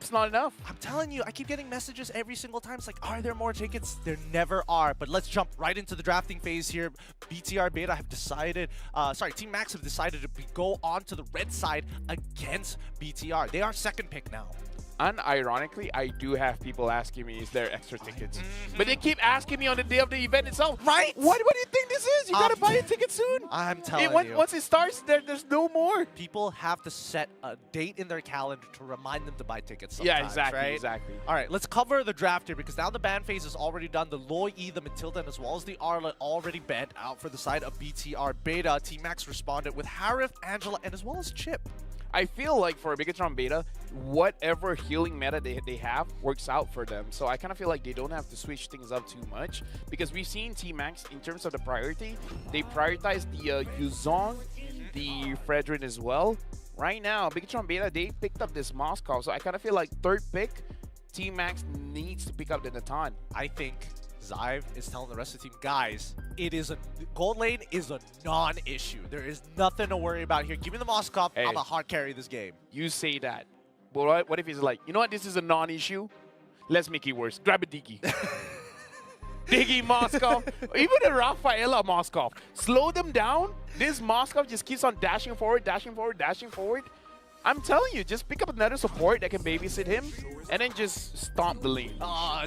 It's not enough. I'm telling you, I keep getting messages every single time. It's like, are there more tickets? There never are. But let's jump right into the drafting phase here. BTR Beta have decided, Team Max have decided to go on to the red side against BTR. They are second pick now. Unironically, I do have people asking me, is there extra tickets? But they keep asking me on the day of the event itself. Right? What do you think this is? You gotta buy a ticket soon. I'm telling you. Once it starts, there's no more. People have to set a date in their calendar to remind them to buy tickets sometimes, Yeah, exactly, right? exactly. All right, let's cover the draft here because now the ban phase is already done. The Loi, the Matilda, as well as the Arla already banned out for the side of BTR Beta. Team Max responded with Harif, Angela, and as well as Chip. I feel like for a BIGETRON Beta, whatever healing meta they have works out for them. So I kind of feel like they don't have to switch things up too much because we've seen Team Max, in terms of the priority, they prioritize the Yuzong, the Fredrin as well. Right now, BIGETRON Beta, they picked up this Moscow. So I kind of feel like third pick, Team Max needs to pick up the Natan. I think Zive is telling the rest of the team, guys, gold lane is a non-issue. There is nothing to worry about here. Give me the Moscow. Hey, I'm a hard carry this game. You say that. But what if he's like, you know what, this is a non-issue? Let's make it worse. Grab a Diggy. Diggy Moscow. Even a Rafaela Moscow. Slow them down. This Moscow just keeps on dashing forward, dashing forward, dashing forward. I'm telling you, just pick up another support that can babysit him and then just stomp the lane.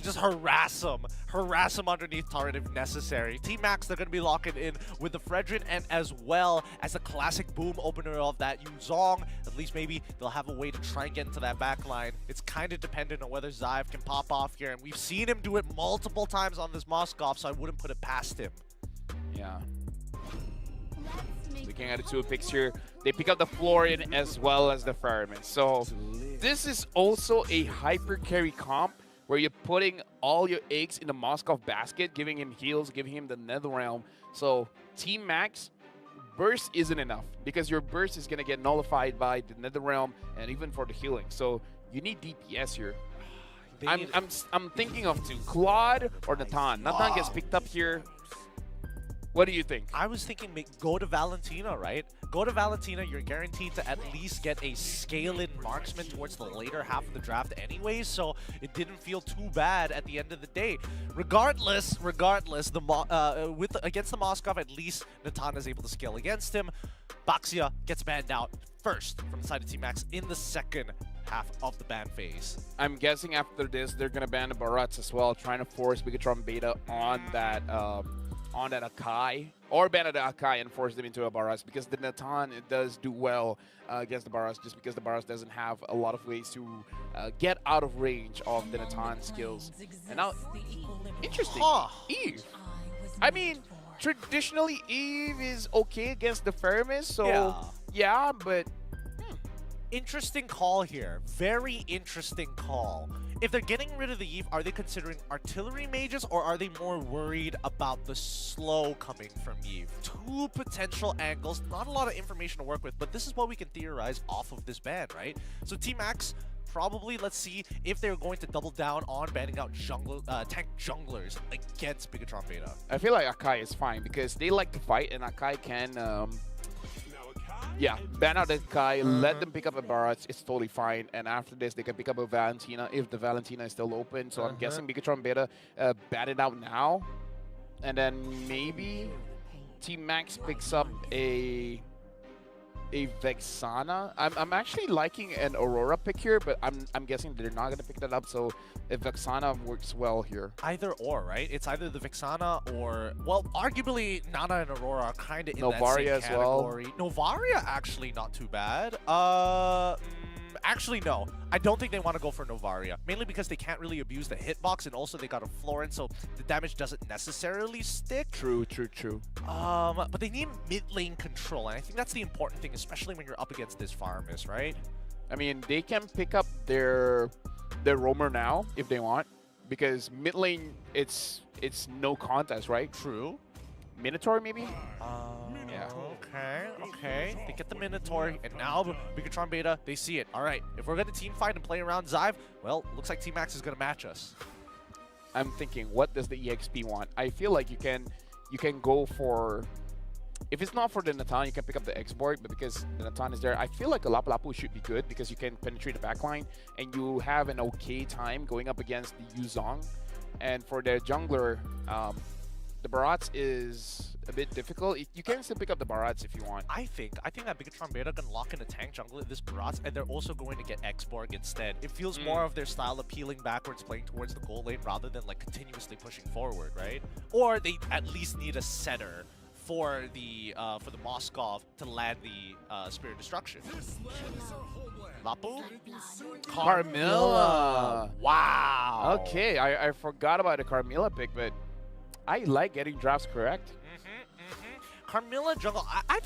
Just harass him. Harass him underneath turret if necessary. Team Max, they're going to be locking in with the Fredrin and as well as the classic boom opener of that Yuzong. At least maybe they'll have a way to try and get into that back line. It's kind of dependent on whether Zive can pop off here. And we've seen him do it multiple times on this Moskov, so I wouldn't put it past him. Yeah. Looking at the two picks here, they pick up the Florian as well as the Fireman. So this is also a hyper carry comp where you're putting all your eggs in the Moskov basket, giving him heals, giving him the Netherrealm. So Team Max, burst isn't enough because your burst is going to get nullified by the Netherrealm and even for the healing. So you need DPS here. I'm thinking of two, Claude or Natan. Natan gets picked up here. What do you think? I was thinking go to Valentina, right? Go to Valentina, you're guaranteed to at least get a scale-in marksman towards the later half of the draft anyways, so it didn't feel too bad at the end of the day. Regardless, against the Moskov, at least Natan is able to scale against him. Baxia gets banned out first from the side of Team Max in the second half of the ban phase. I'm guessing after this, they're going to ban the Barats as well, trying to force BIGETRON Beta on that Akai, or ban the Akai and force them into a Barras, because the Natan, it does do well against the Barras, just because the Barras doesn't have a lot of ways to get out of range of the Natan skills. And now, interesting, Eve. I mean, traditionally Eve is okay against the Fermis, so yeah but... Interesting call here. Very interesting call. If they're getting rid of the Eve, are they considering artillery mages or are they more worried about the slow coming from Eve? Two potential angles, not a lot of information to work with, but this is what we can theorize off of this ban, right? So Team Max, probably, let's see if they're going to double down on banning out tank junglers against BIGETRON Beta. I feel like Akai is fine because they like to fight and Akai can... yeah, ban out the Kai, let them pick up a Barats, it's totally fine. And after this, they can pick up a Valentina if the Valentina is still open. So I'm guessing BIGETRON Beta ban it out now. And then maybe Team Max picks up a Vexana. I'm actually liking an Aurora pick here, but I'm guessing they're not going to pick that up. So if Vexana works well here. Either or, right? It's either the Vexana or, well, arguably Nana and Aurora are kind of in Novaria that same as category. well. Novaria actually not too bad. Actually, no. I don't think they want to go for Novaria. Mainly because they can't really abuse the hitbox, and also they got a Florence, so the damage doesn't necessarily stick. True. But they need mid-lane control, and I think that's the important thing, especially when you're up against this Farmus, right? I mean, they can pick up their roamer now if they want, because mid lane, it's no contest, right? True. Minotaur, maybe? Yeah. Okay. They get the Minotaur, and now BIGETRON Beta, they see it. All right, if we're going to team fight and play around Zive, well, looks like Team Max is going to match us. I'm thinking, what does the EXP want? I feel like you can go for if it's not for the Natan, you can pick up the export, but because the Natan is there, I feel like a Lapu Lapu should be good because you can penetrate the backline and you have an okay time going up against the Yuzong. And for their jungler, the Barats is a bit difficult. You can still pick up the Barats if you want. I think that BIGETRON Beta can lock in a tank jungle at this Barats, and they're also going to get Xborg instead. It feels more of their style of peeling backwards, playing towards the goal lane, rather than like continuously pushing forward, right? Or they at least need a setter for the Moskov to land the Spirit of Destruction. Lapu? Carmilla. Wow. Okay, I forgot about the Carmilla pick, but I like getting drafts correct. Carmilla jungle, I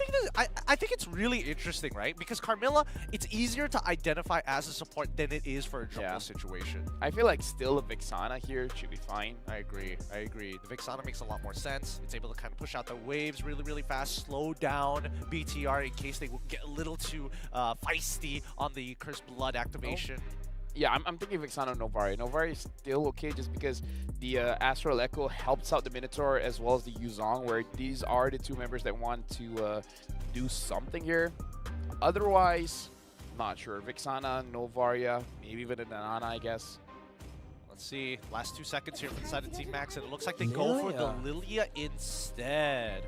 think it's really interesting, right? Because Carmilla, it's easier to identify as a support than it is for a jungle situation. I feel like still a Vixana here should be fine. I agree. The Vixana makes a lot more sense. It's able to kind of push out the waves really, really fast, slow down BTR in case they get a little too feisty on the Cursed Blood activation. Yeah, I'm thinking Vixana Novari. Novari is still okay just because the Astral Echo helps out the Minotaur as well as the Yuzong, where these are the two members that want to do something here. Otherwise, not sure. Vixana, Novaria, maybe even a Nanana, I guess. Let's see. Last 2 seconds here from the side of Team Max, and it looks like they go for the Lilia instead.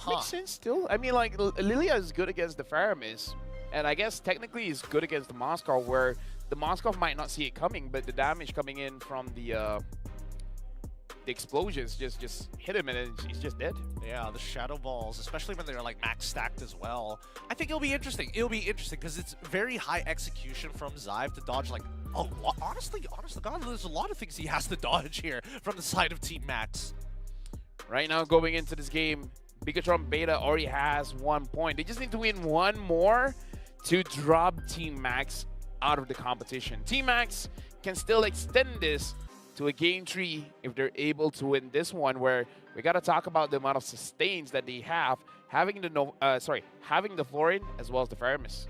Makes sense still. I mean, like, Lilia is good against the Faramis, and I guess technically is good against the Moskov, where the Moskov might not see it coming, but the damage coming in from the explosions just hit him and he's just dead. Yeah, the Shadow Balls, especially when they're like max stacked as well. I think it'll be interesting. It'll be interesting because it's very high execution from Xive to dodge like, oh, honestly, God, there's a lot of things he has to dodge here from the side of Team Max. Right now, going into this game, BIGETRON Beta already has 1 point. They just need to win one more to drop Team Max out of the competition. Team Max can still extend this to a game 3 if they're able to win this one, where we got to talk about the amount of sustains that they have, having the Florin as well as the Faramis.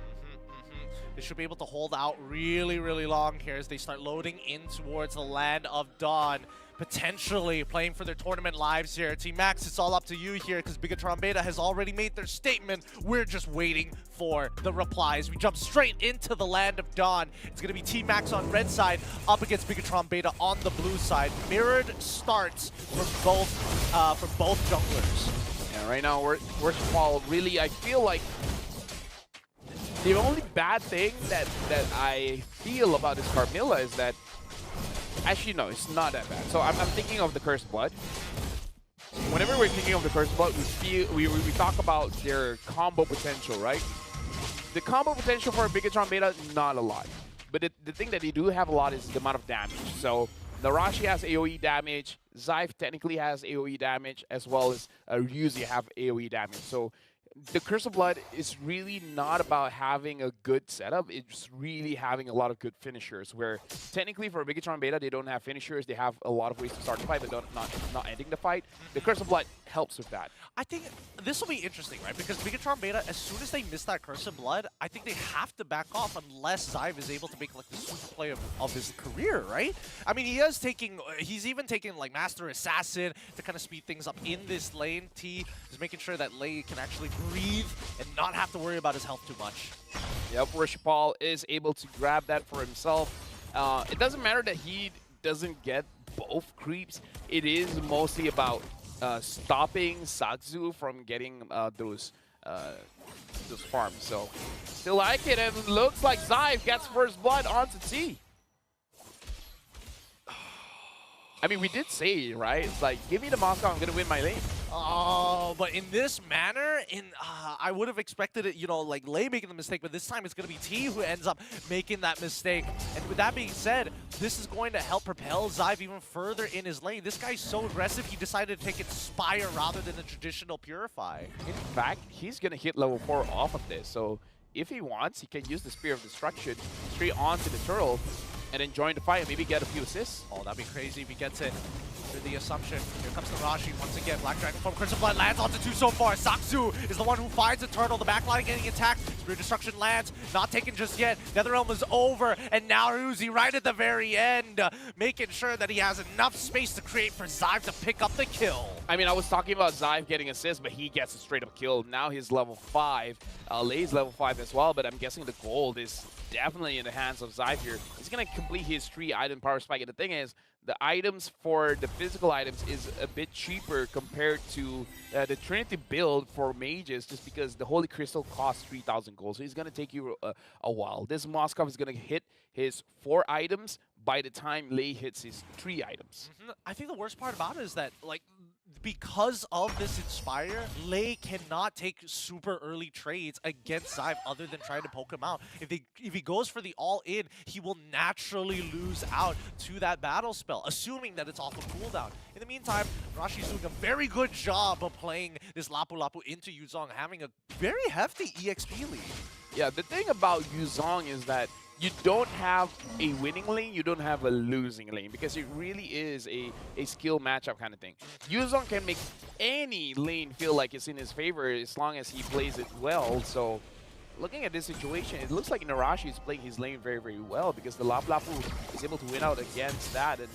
They should be able to hold out really, really long here as they start loading in towards the land of Dawn, potentially playing for their tournament lives here. Team Max, it's all up to you here because BIGETRON Beta has already made their statement. We're just waiting for the replies. We jump straight into the land of Dawn. It's going to be Team Max on red side up against BIGETRON Beta on the blue side. Mirrored starts for both junglers. Yeah, right now, worst of all, really, I feel like the only bad thing that I feel about this Carmilla is that, actually no, it's not that bad. So I'm thinking of the Cursed Blood. Whenever we're thinking of the Cursed Blood, we talk about their combo potential, right? The combo potential for BIGETRON Beta, not a lot. But the thing that they do have a lot is the amount of damage. So Narashi has AoE damage, Xive technically has AoE damage, as well as Ryuzi have AoE damage. So the Curse of Blood is really not about having a good setup. It's really having a lot of good finishers, where technically for BIGETRON Beta, they don't have finishers. They have a lot of ways to start the fight, but not ending the fight. The Curse of Blood helps with that. I think this will be interesting, right? Because BIGETRON Beta, as soon as they miss that Curse of Blood, I think they have to back off unless Xive is able to make like the super play of his career, right? I mean, he's even taking like Master Assassin to kind of speed things up in this lane. T is making sure that Lei can actually breathe and not have to worry about his health too much. Yep, Worshipal is able to grab that for himself. It doesn't matter that he doesn't get both creeps. It is mostly about stopping Sakzu from getting those farms. So still like it, and looks like Xive gets first blood onto T. I mean, we did say, right? It's like, give me the Moscow, I'm gonna win my lane. Oh, but in this manner, I would have expected it, you know, like Lei making the mistake, but this time it's going to be T who ends up making that mistake. And with that being said, this is going to help propel Xive even further in his lane. This guy's so aggressive, he decided to take Inspire rather than the traditional Purify. In fact, he's going to hit level 4 off of this. So if he wants, he can use the Spear of Destruction straight onto the turtle and then join the fight and maybe get a few assists. Oh, that'd be crazy if he gets it. The assumption. Here comes the Rashi once again. Black Dragon from Crimson Blood lands onto 2 so far. Sakzu is the one who finds the turtle. The backline getting attacked. Spirit Destruction lands, not taken just yet. NetherRealm is over, and now Uzi right at the very end, making sure that he has enough space to create for Zyve to pick up the kill. I mean, I was talking about Zyve getting assists, but he gets a straight-up kill. Now he's level 5. Lay's level 5 as well, but I'm guessing the gold is definitely in the hands of Zyve here. He's going to complete his 3-item power spike, and the thing is, the items for the physical items is a bit cheaper compared to the Trinity build for mages, just because the Holy Crystal costs 3,000 gold, so he's going to take you a while. This Moskov is going to hit his 4 items by the time Lay hits his 3 items. I think the worst part about it is that, like, because of this Inspire, Lay cannot take super early trades against Zyve other than trying to poke him out. If he goes for the all-in, he will naturally lose out to that battle spell, assuming that it's off a cooldown. In the meantime, Rashi's doing a very good job of playing this Lapu Lapu into Yuzong, having a very hefty EXP lead. Yeah, the thing about Yuzong is that you don't have a winning lane, you don't have a losing lane, because it really is a skill matchup kind of thing. Yuzong can make any lane feel like it's in his favor as long as he plays it well. So looking at this situation, it looks like Narashi is playing his lane very, very well, because the Lapu Lapu is able to win out against that. And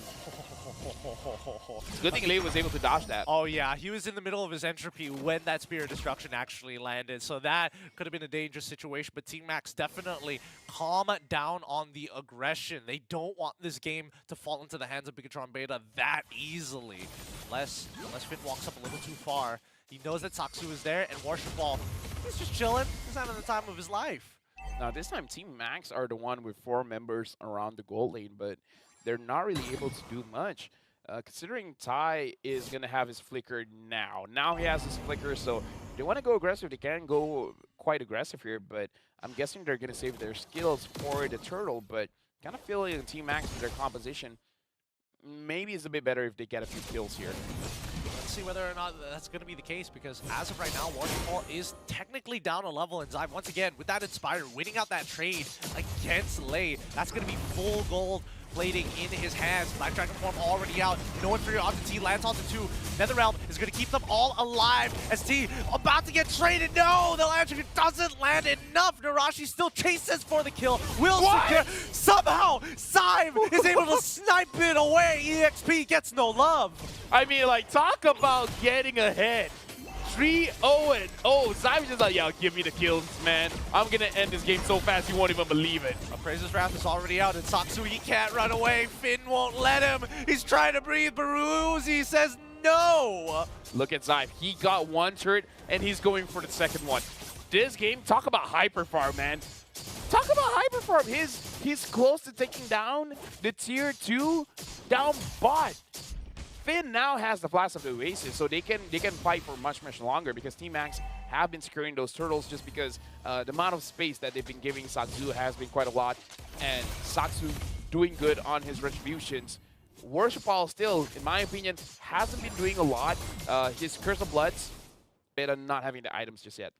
it's a good thing Lay was able to dodge that. Oh yeah, he was in the middle of his entropy when that Spirit Destruction actually landed, so that could have been a dangerous situation, but Team Max definitely calm down on the aggression. They don't want this game to fall into the hands of BIGETRON Beta that easily. Unless Finn walks up a little too far. He knows that Saksu is there, and Worshipball, he's just chilling. He's having the time of his life. Now this time Team Max are the one with 4 members around the gold lane, but they're not really able to do much. Considering Ty is going to have his flicker now. Now he has his flicker, so if they want to go aggressive, they can go quite aggressive here, but I'm guessing they're going to save their skills for the turtle, but kind of feeling Team Max with their composition, maybe it's a bit better if they get a few kills here. Let's see whether or not that's going to be the case, because as of right now, Waterfall is technically down a level, and Zyve, once again, with that Inspire, winning out that trade against Lay, that's going to be full gold plating in his hands. Black Dragon form already out. No inferior onto T, lands onto 2. NetherRealm is going to keep them all alive as T about to get traded. No, the land doesn't land enough. Narashi still chases for the kill. Will secure. Somehow, Zyve is able to snipe it away. EXP gets no love. I mean, like, talk about getting ahead. 3-0-0. Zyve is just like, yo, give me the kills, man. I'm going to end this game so fast you won't even believe it. Appraiser's Wrath is already out, and Saksu, he can't run away. Finn won't let him. He's trying to breathe, but Uzi says no. Look at Zyve. He got 1 turret, and he's going for the second one. This game, talk about hyperfarm, man. Talk about hyperfarm. He's close to taking down the tier 2 down bot. Finn now has the Blast of the Oasis, so they can fight for much longer, because Team Max have been securing those turtles, just because the amount of space that they've been giving Saksu has been quite a lot, and Saksu doing good on his retributions. Worshipball still, in my opinion, hasn't been doing a lot. His Curse of Bloods, but not having the items just yet.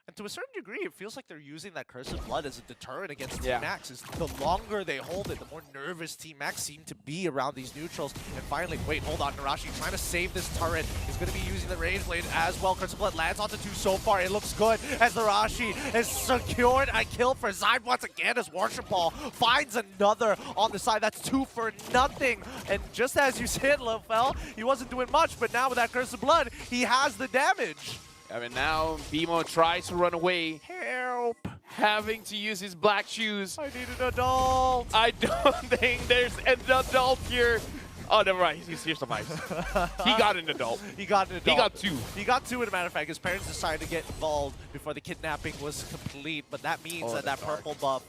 And to a certain degree, it feels like they're using that Curse of Blood as a deterrent against Team Max. The longer they hold it, the more nervous Team Max seem to be around these neutrals. And finally, wait, hold on, Narashi trying to save this turret. He's going to be using the Rage Blade as well. Curse of Blood lands onto 2 so far. It looks good as Narashi has secured a kill for Zyve once again, as Worshipball finds another on the side. That's 2 for nothing. And just as you said, Lofel, he wasn't doing much, but now with that Curse of Blood, he has the damage. I mean, now BMO tries to run away. Help! Having to use his black shoes. I need an adult. I don't think there's an adult here. Oh, never mind. He survives. He got an adult. He got an adult. He got 2. He got 2, as a matter of fact. His parents decided to get involved before the kidnapping was complete, but that means that purple buff,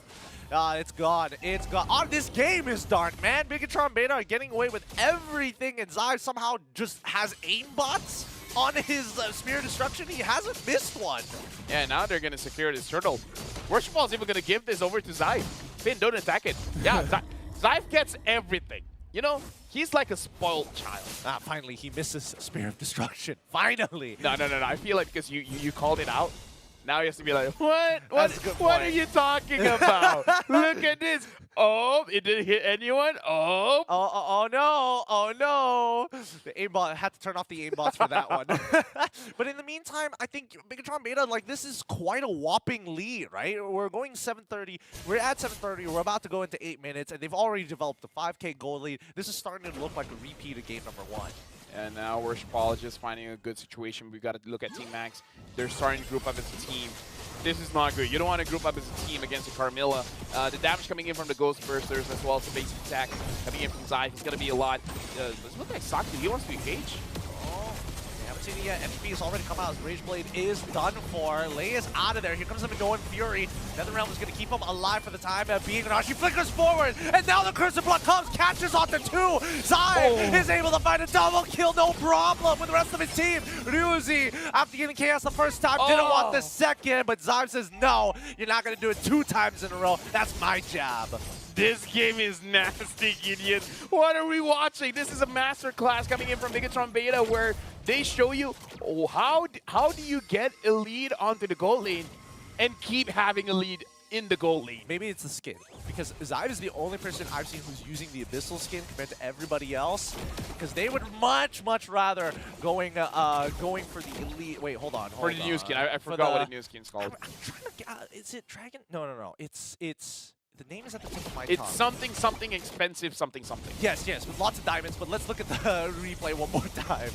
it's gone. It's gone. Oh, this game is dark, man. BIGETRON Beta are getting away with everything, and Zyve somehow just has aimbots on his Spirit Destruction. He hasn't missed one. Yeah, now they're going to secure this turtle. Worshipball is even going to give this over to Zyve. Finn, don't attack it. Yeah, Zyve gets everything. You know, he's like a spoiled child. Finally, he misses Spirit of Destruction. Finally. No. I feel like because you called it out, Now he has to be like, what? That's a good What are point. you talking about? Look at this. Oh, it didn't hit anyone. Oh. Oh no! Oh no! The aimbot had to turn off the aimbots for that one. But in the meantime, I think BIGETRON Beta, like, this is quite a whopping lead, right? We're going 7:30. We're at 7:30. We're about to go into 8 minutes, and they've already developed a 5K goal lead. This is starting to look like a repeat of game number 1. And now Worshipologist just finding a good situation. We've got to look at Team Max. They're starting to group up as a team. This is not good. You don't want to group up as a team against the Carmilla. The damage coming in from the Ghost Bursters as well as the basic attack coming in from Zyve is going to be a lot. Does it look like Sakti? He wants to engage. We haven't seen it yet. FP has already come out. His Rage Blade is done for. Lei is out of there. Here comes him to go in Fury. NetherRealm is going to keep him alive for the time being. She flickers forward, and now the Curse of Blood comes, catches onto 2. Zyve is able to find a double kill, no problem, with the rest of his team. Ryuzi, after getting Chaos the first time, didn't want the second, but Zyve says, no, you're not going to do it 2 times in a row. That's my job. This game is nasty, Gideon. What are we watching? This is a master class coming in from BIGETRON Beta where they show you how do you get a lead onto the gold lane and keep having a lead in the gold lane. Maybe it's the skin, because Zyve is the only person I've seen who's using the Abyssal skin compared to everybody else, because they would much rather going for the elite. Wait, hold on. For the new skin. I forgot what the new skin's called. I'm trying to is it Dragon? No. It's the name is at the tip of my tongue. It's something expensive, something. Yes, with lots of diamonds, but let's look at the replay one more time.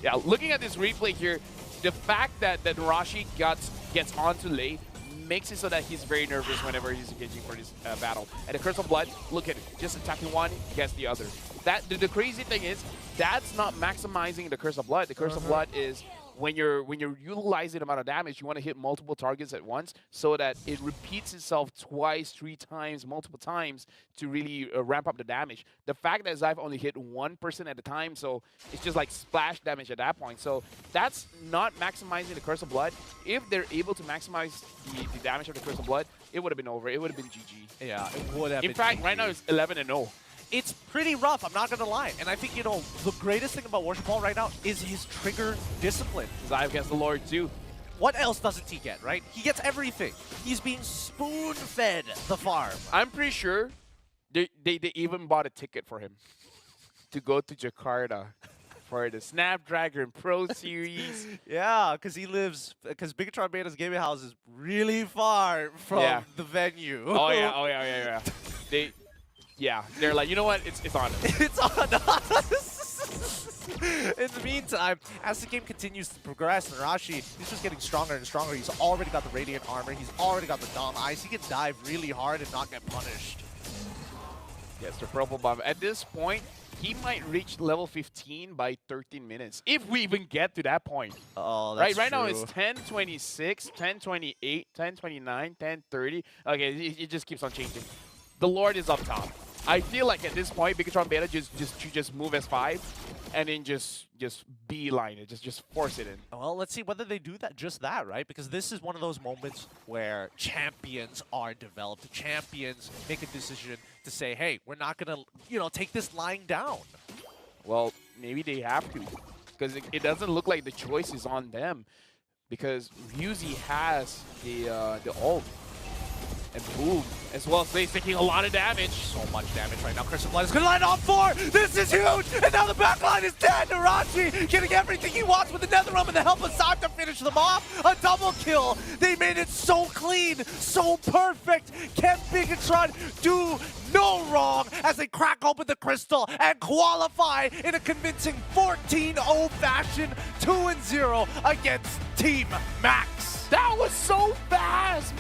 Yeah, looking at this replay here, the fact that Narashi gets onto Lei makes it so that he's very nervous whenever he's engaging for this battle. And the Curse of Blood, look at it, just attacking one, gets the other. The crazy thing is, that's not maximizing the Curse of Blood. The Curse of Blood is when you're utilizing the amount of damage, you want to hit multiple targets at once so that it repeats itself twice, 3 times, multiple times to really ramp up the damage. The fact that Zyve only hit 1% at a time, so it's just like splash damage at that point. So that's not maximizing the Curse of Blood. If they're able to maximize the damage of the Curse of Blood, it would have been over. It would have been GG. Yeah, it would have been In fact, GG. right now it's 11-0. It's pretty rough, I'm not going to lie. And I think, you know, the greatest thing about Worshipball right now is his trigger discipline. Zyve gets the Lord too. What else doesn't he get, right? He gets everything. He's being spoon-fed the farm. I'm pretty sure they even bought a ticket for him to go to Jakarta for the Snapdragon Pro Series. Yeah, because because BIGETRON Beta's gaming house is really far from the venue. Oh yeah. They're like, you know what? It's on us. It's on us. In the meantime, as the game continues to progress, Narashi, he's just getting stronger and stronger. He's already got the Radiant Armor. He's already got the Dom Ice. He can dive really hard and not get punished. Yes, the Purple Bomb. At this point, he might reach level 15 by 13 minutes. If we even get to that point. Oh, that's right now true. it's 10:26, 10:28, 10:29, 10:30. Okay, it just keeps on changing. The Lord is up top. I feel like at this point, BIGETRON Beta just move S5 and then just beeline it, just force it in. Well, let's see whether they do that, right? Because this is one of those moments where champions are developed. Champions make a decision to say, hey, we're not going to, take this lying down. Well, maybe they have to, because it doesn't look like the choice is on them, because Ryuzi has the ult. And boom, as well as Lei's taking a lot of damage. So much damage right now. Curse of Blood is going to line off 4. This is huge. And now the backline is dead. Narashi getting everything he wants with the NetherRealm and the help of Zyve to finish them off. A double kill. They made it so clean, so perfect. Can BIGETRON do no wrong as they crack open the crystal and qualify in a convincing 14-0 fashion, 2-0 against Team Max. That was so fast.